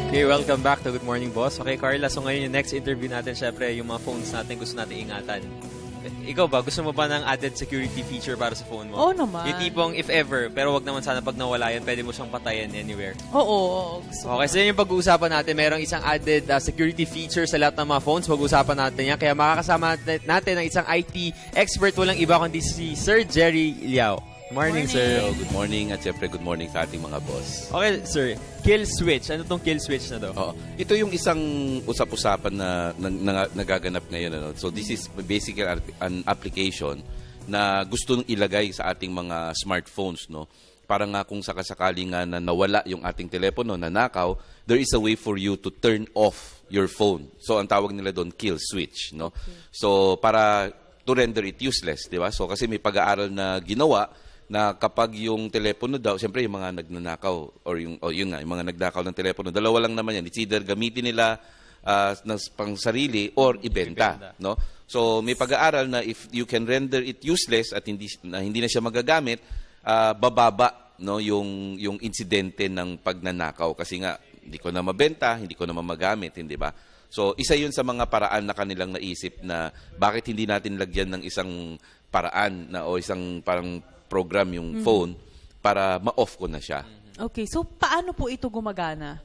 Okay, welcome back to Good Morning Boss. Okay, Carla, so ngayon yung next interview natin, syempre, yung mga phones natin gusto natin ingatan. Ikaw ba, gusto mo ba ng added security feature para sa phone mo? Oo naman. Yung tipong if ever, pero wag naman sana pag nawala yan, pwede mo siyang patayin anywhere. Oo. Okay, so yun yung pag-uusapan natin. Merong isang added security feature sa lahat ng mga phones. Pag-uusapan natin yan. Kaya makakasama natin ng isang IT expert. Walang iba kundi si Sir Jerry Liao. Morning, sir. So, good morning at siyempre good morning sa ating mga boss. Okay, sir. Kill switch. Ano tong kill switch na to? Ito yung isang usap-usapan na nagaganap ngayon. Ano? So this is basically an application na gusto nung ilagay sa ating mga smartphones. No? Para nga kung sakasakali nga na nawala yung ating telepono, nanakaw, there is a way for you to turn off your phone. So ang tawag nila doon, kill switch. No? Okay. So para to render it useless. Di ba? So kasi may pag-aaral na ginawa na kapag yung telepono daw, siyempre yung mga nagnanakaw or yung mga nagnakaw ng telepono, dalawa lang naman yan. It's either gamitin nila pang sarili or ibenta, no? So may pag-aaral na if you can render it useless at hindi na siya magagamit, bababa no yung insidente ng pagnanakaw kasi nga hindi ko na mabenta, hindi ko na magamit, hindi ba? So isa 'yun sa mga paraan na kanilang naisip na bakit hindi natin lagyan ng isang paraan na o isang parang program yung phone para ma-off ko na siya. Okay, so paano po ito gumagana?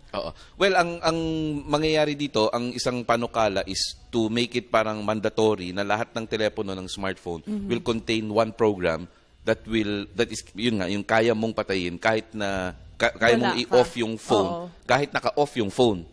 Well, ang mangyayari dito, ang isang panukala is to make it parang mandatory na lahat ng telepono ng smartphone will contain one program that is yun nga, yung kaya mong patayin kahit na kaya mong i-off yung phone, kahit naka-off yung phone.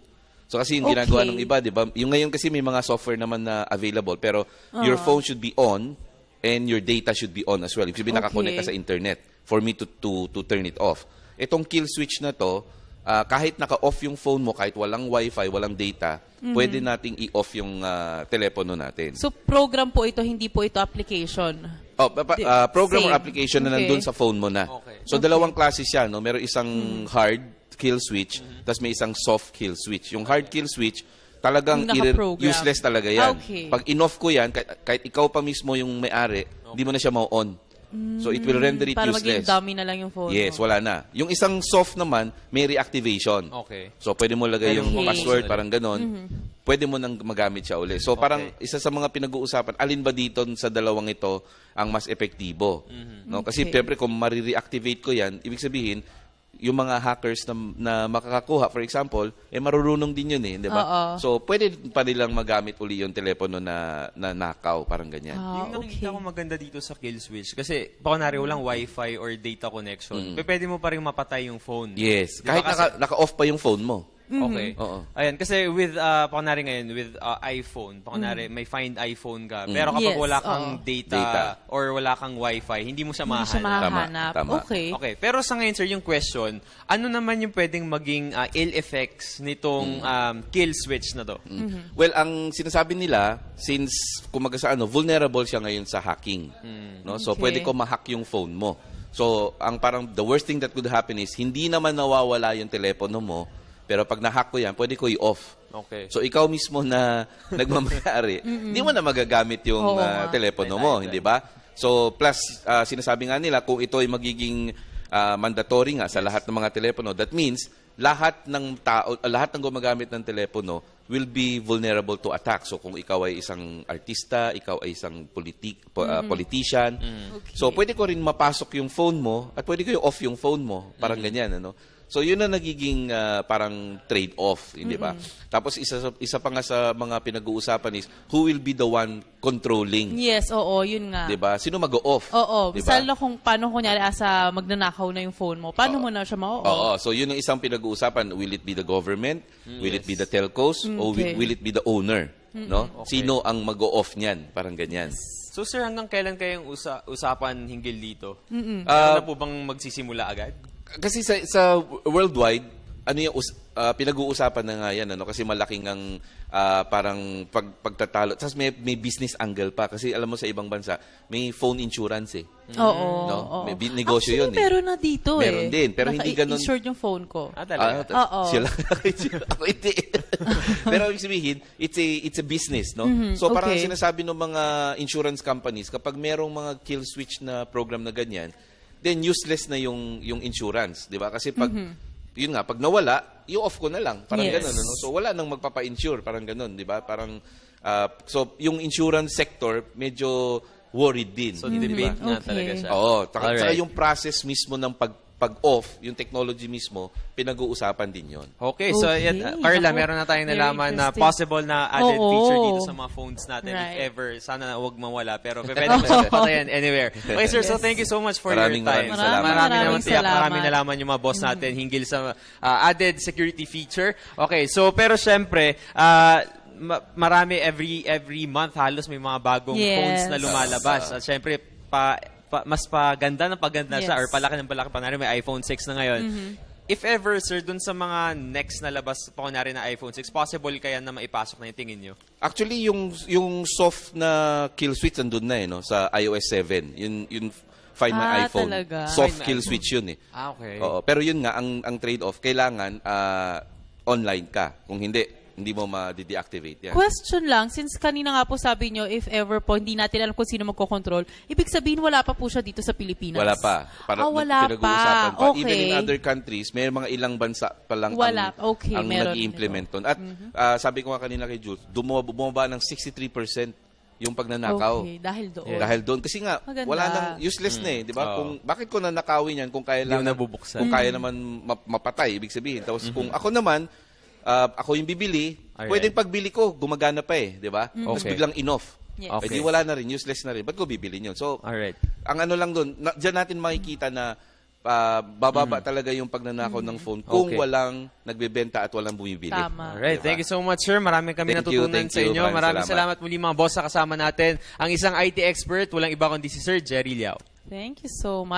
So kasi yung ginagawa ng iba, 'di ba? Yung ngayon kasi may mga software naman na available pero your phone should be on and your data should be on as well. Ibig sabihin nakakonect ka sa internet for me to turn it off. Itong kill switch na to, kahit naka-off yung phone mo, kahit walang wifi, walang data, pwede nating i-off yung telepono natin. So program po ito, hindi po ito application? Program or application na nandun sa phone mo na. So dalawang classes yan. No? Meron isang hard kill switch, tapos may isang soft kill switch. Yung hard kill switch, talagang useless talaga yan. Pag in-off ko yan, kahit ikaw pa mismo yung may-ari, hindi mo na siya ma-on. So it will render it para useless. Para maging dummy na lang yung phone Yes, wala na. Yung isang soft naman, may reactivation. So pwede mo lagay yung password, parang ganon. Pwede mo nang magamit siya uli. So parang isa sa mga pinag-uusapan, alin ba dito sa dalawang ito ang mas epektibo? No? Kasi siyempre kung marireactivate ko yan, ibig sabihin, yung mga hackers na makakakuha, for example, marurunong din yun di ba? So, pwede pa nilang magamit uli yung telepono na nakaw, parang ganyan. Yung nakikita ko maganda dito sa kill switch, kasi kunwari walang wifi or data connection, pwede mo pa rin mapatay yung phone. Yes, kahit naka-off pa yung phone mo. Okay. Ayan, kasi with, pakunari ngayon, with iPhone, pakunari, may find iPhone ka, pero kapag wala kang data or wala kang wifi, hindi mo siya mahanap. Tama. Okay, pero sa ngayon, sir, yung question, ano naman yung pwedeng maging ill effects nitong kill switch na to? Well, ang sinasabi nila, since kumaga sa vulnerable siya ngayon sa hacking. No? So, pwede ko ma-hack yung phone mo. So, ang parang the worst thing that could happen is, hindi naman nawawala yung telepono mo, pero pag na-hack ko yan, pwede ko i-off. So, ikaw mismo na nagmamayari, hindi mo na magagamit yung telepono mo, hindi ba? So, plus, sinasabi nga nila, kung ito ay magiging mandatory nga sa lahat ng mga telepono, that means, lahat ng gumagamit ng telepono will be vulnerable to attack. So, kung ikaw ay isang artista, ikaw ay isang politician, so, pwede ko rin mapasok yung phone mo, at pwede ko i-off yung phone mo, parang ganyan, ano? So, yun na nagiging parang trade-off, hindi ba? Tapos, isa pa nga sa mga pinag-uusapan is, who will be the one controlling? Yes, yun nga. Diba? Sino mag-off? Diba? Lalo kung paano kunyari magnanakaw na yung phone mo, paano mo na siya ma-off? So, yun ang isang pinag-uusapan. Will it be the government? Will it be the telcos? O will it be the owner? No? Sino ang mag-off niyan? Parang ganyan. So, sir, hanggang kailan kayong usapan hinggil dito? Na po bang magsisimula agad? Kasi sa worldwide, pinag-uusapan na nga yan, kasi malaking ang parang pagtatalo. Tapos may business angle pa. Kasi alam mo sa ibang bansa, may phone insurance May negosyo yun meron na dito Meron din. Pero hindi ganun. Insured yung phone ko. Talaga? Siya lang naka-insure. Ako hindi. Pero ibig sabihin, it's a business, no? So parang sinasabi ng mga insurance companies, kapag merong mga kill switch na program na ganyan, then useless na yung insurance, di ba? Kasi pag yun nga, pag nawala, i-off ko na lang. Parang Yes. ganun. Ano? So, wala nang magpapa-insure. Parang ganun, di ba? Parang, so, yung insurance sector, medyo worried din. So, di ba? debate nga Okay. talaga siya. Oo. Saka Alright. yung process mismo ng pag-off, yung technology mismo, pinag-uusapan din yon. Okay, so Okay. yan, Carla, Ako, meron na tayong very nalaman na interesting. possible na added Oo. feature dito sa mga phones natin if Right. ever. Sana wag mawala, pero pwede mo siya patayan anywhere. Okay, sir, so thank you so much for Maraming your time. salamat. Maraming salamat. Maraming nalaman yung mga boss natin hinggil sa added security feature. Okay, so pero syempre, marami every month halos may mga bagong Yes. phones na lumalabas. At syempre, mas paganda ng paganda siya Yes. or palaki ng palaki pa na rin. May iPhone 6 na ngayon. If ever, sir, dun sa mga next na labas pa kunwari na iPhone 6, possible kaya na maipasok na yung tingin nyo? Actually, yung soft na kill switch nandun na no, sa iOS 7. Yun Find My iPhone. Talaga? Soft Find My kill iPhone. switch yun eh. Okay. Oo, pero yun nga, ang trade-off, kailangan online ka. Kung hindi mo ma-deactivate yan. Question lang, since kanina nga po sabi nyo, if ever po, hindi natin alam kung sino magkocontrol, ibig sabihin wala pa po siya dito sa Pilipinas? Wala pa. Wala pinag-uusapan pa. Even in Okay. other countries, may mga ilang bansa pa lang Wala. Okay, ang meron nag-i-implement nun. At sabi ko nga kanina kay Jules, bumaba ng 63% yung pagnanakaw. Okay, dahil doon. Dahil doon. Kasi nga, Maganda. wala nang useless na eh. Di ba? Oo. Kung bakit ko na nakawin yan kung kaya Hindi lang, mo nabubuksan. kung kaya naman mapatay, ibig sabihin. Tapos kung ako naman, ako yung bibili, Alright. pwedeng pagbili ko, gumagana pa eh. Di ba? Tapos Okay. biglang in-off. Yes. Okay. Di wala na rin, useless na rin. Ba't ko bibili yun? So, Alright. ang ano lang doon, dyan natin makikita na bababa talaga yung pagnanakaw ng phone kung Okay. walang nagbebenta at walang bumibili. Tama. Alright, thank you so much, sir. Marami kami Thank you, natutunan thank sa you. inyo. Maraming Maraming salamat muli mga boss sa kasama natin. Ang isang IT expert, walang iba kundi si Sir Jerry Liao. Thank you so much.